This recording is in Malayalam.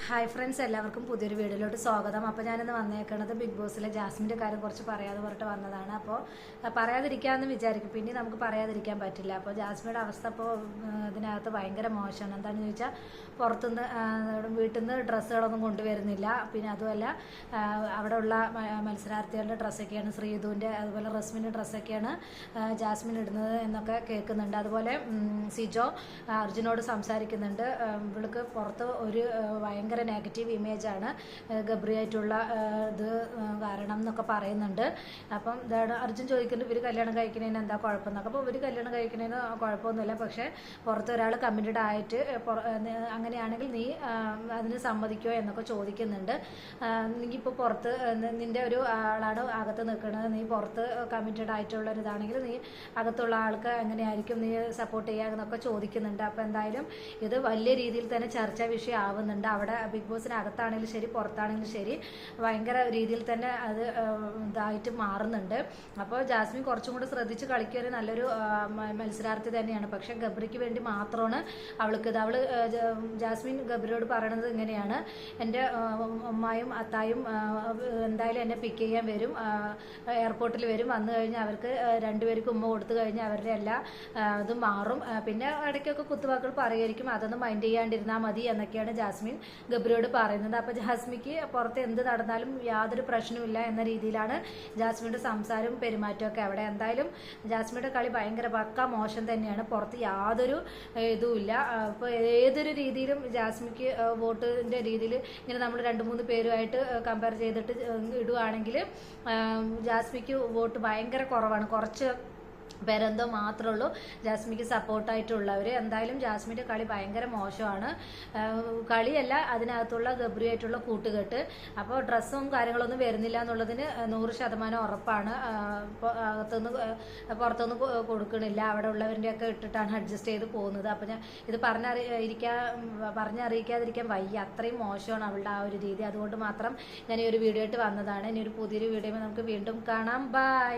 ഹായ് ഫ്രണ്ട്സ്, എല്ലാവർക്കും പുതിയൊരു വീഡിയോയിലോട്ട് സ്വാഗതം. അപ്പോൾ ഞാനിന്ന് വന്നേക്കുന്നത് ബിഗ് ബോസിലെ ജാസ്മിൻ്റെ കാര്യം കുറച്ച് പറയാതെ പറഞ്ഞിട്ട് വന്നതാണ്. അപ്പോൾ പറയാതിരിക്കാമെന്ന് വിചാരിക്കും, പിന്നെ നമുക്ക് പറയാതിരിക്കാൻ പറ്റില്ല. അപ്പോൾ ജാസ്മിയുടെ അവസ്ഥ ഇപ്പോൾ ഇതിനകത്ത് ഭയങ്കര മോശമാണ്. എന്താണെന്ന് ചോദിച്ചാൽ പുറത്തുനിന്ന് വീട്ടിൽ നിന്ന് ഡ്രസ്സുകളൊന്നും കൊണ്ടുവരുന്നില്ല. പിന്നെ അതുമല്ല അവിടെ ഉള്ള മത്സരാർത്ഥികളുടെ ഡ്രസ്സൊക്കെയാണ്, ശ്രീധുവിൻ്റെ അതുപോലെ റസ്മിൻ്റെ ഡ്രസ്സൊക്കെയാണ് ജാസ്മിൻ ഇടുന്നത് എന്നൊക്കെ കേൾക്കുന്നുണ്ട്. അതുപോലെ സിജോ അർജുനോട് സംസാരിക്കുന്നുണ്ട്. ഇവൾക്ക് പുറത്ത് ഒരു ഭയങ്കര നെഗറ്റീവ് ഇമേജാണ് ഗബ്രിയായിട്ടുള്ള ഇത് കാരണം എന്നൊക്കെ പറയുന്നുണ്ട്. അപ്പം അർജുൻ ചോദിക്കുന്നുണ്ട് ഇവർ കല്യാണം കഴിക്കുന്നതിന് എന്താ കുഴപ്പമെന്നൊക്കെ. അപ്പോൾ ഇവർ കല്യാണം കഴിക്കുന്നതിന് കുഴപ്പമൊന്നുമില്ല, പക്ഷേ പുറത്ത് ഒരാൾ കമ്മിറ്റഡ് ആയിട്ട് അങ്ങനെയാണെങ്കിൽ നീ അതിന് സമ്മതിക്കുമോ എന്നൊക്കെ ചോദിക്കുന്നുണ്ട്. നീ ഇപ്പോൾ പുറത്ത് നിൻ്റെ ഒരു ആളാണ് അകത്ത് നിൽക്കുന്നത്, നീ പുറത്ത് കമ്മിറ്റഡ് ആയിട്ടുള്ള ഒരു ഇതാണെങ്കിൽ നീ അകത്തുള്ള ആൾക്ക് എങ്ങനെയായിരിക്കും നീ സപ്പോർട്ട് ചെയ്യുക എന്നൊക്കെ ചോദിക്കുന്നുണ്ട്. അപ്പോൾ എന്തായാലും ഇത് വലിയ രീതിയിൽ തന്നെ ചർച്ചാ വിഷയം ആവുന്നുണ്ട്. അവിടെ ബിഗ് ബോസിനകത്താണെങ്കിലും ശരി പുറത്താണെങ്കിലും ശരി ഭയങ്കര രീതിയിൽ തന്നെ അത് ഇതായിട്ട് മാറുന്നുണ്ട്. അപ്പോൾ ജാസ്മിൻ കുറച്ചും കൂടി ശ്രദ്ധിച്ച് കളിക്കുകയൊരു നല്ലൊരു മത്സരാർത്ഥി തന്നെയാണ്. പക്ഷെ ഗബ്രിക്ക് വേണ്ടി മാത്രമാണ് അവൾക്ക് അവൾ ജാസ്മിൻ ഗബ്രിയോട് പറയണത് ഇങ്ങനെയാണ്: എൻ്റെ ഉമ്മായും അത്തായും എന്തായാലും എന്നെ പിക്ക് ചെയ്യാൻ വരും, എയർപോർട്ടിൽ വരും, വന്നു കഴിഞ്ഞാൽ അവർക്ക് രണ്ടുപേർക്കും ഉമ്മ കൊടുത്തു കഴിഞ്ഞാൽ അവരുടെ എല്ലാ ഇതും മാറും, പിന്നെ ഇടയ്ക്കൊക്കെ കുത്തുവാക്കുകൾ പറയുമായിരിക്കും, അതൊന്നും മൈൻഡ് ചെയ്യാണ്ടിരുന്നാൽ മതി എന്നൊക്കെയാണ് ജാസ്മിൻ ഗബ്രിയോട് പറയുന്നത്. അപ്പോൾ ജാസ്മിക്ക് പുറത്ത് എന്ത് നടന്നാലും യാതൊരു പ്രശ്നവുമില്ല എന്ന രീതിയിലാണ് ജാസ്മിൻ്റെ സംസാരവും പെരുമാറ്റമൊക്കെ. അവിടെ എന്തായാലും ജാസ്മിയുടെ കളി ഭയങ്കര പക്ക മോശം തന്നെയാണ്, പുറത്ത് യാതൊരു ഇതുമില്ല. അപ്പോൾ ഏതൊരു രീതിയിലും ജാസ്മിക്ക് വോട്ടിൻ്റെ രീതിയിൽ ഇങ്ങനെ നമ്മൾ 2-3 പേരുമായിട്ട് കമ്പയർ ചെയ്തിട്ട് ഇടുവാണെങ്കിൽ ജാസ്മിക്ക് വോട്ട് ഭയങ്കര കുറവാണ്. കുറച്ച് പേരെന്തോ മാത്രമേ ഉള്ളൂ ജാസ്മിക്ക് സപ്പോർട്ടായിട്ടുള്ളവർ. എന്തായാലും ജാസ്മിൻ്റെ കളി ഭയങ്കര മോശമാണ്. കളിയല്ല, അതിനകത്തുള്ള ഗബ്രിയായിട്ടുള്ള കൂട്ടുകെട്ട്. അപ്പോൾ ഡ്രസ്സും കാര്യങ്ങളൊന്നും വരുന്നില്ല എന്നുള്ളതിന് 100% ഉറപ്പാണ്. അകത്തുനിന്ന് പുറത്തുനിന്ന് കൊടുക്കണില്ല, അവിടെ ഉള്ളവരുടെയൊക്കെ ഇട്ടിട്ടാണ് അഡ്ജസ്റ്റ് ചെയ്ത് പോകുന്നത്. അപ്പോൾ ഞാൻ ഇത് പറഞ്ഞറിയിക്കാതിരിക്കാൻ വയ്യ, അത്രയും മോശമാണ് അവളുടെ ആ ഒരു രീതി. അതുകൊണ്ട് മാത്രം ഞാൻ ഈ ഒരു വീഡിയോ ആയിട്ട് വന്നതാണ്. ഇനി ഒരു പുതിയൊരു വീഡിയോ നമുക്ക് വീണ്ടും കാണാം. ബൈ.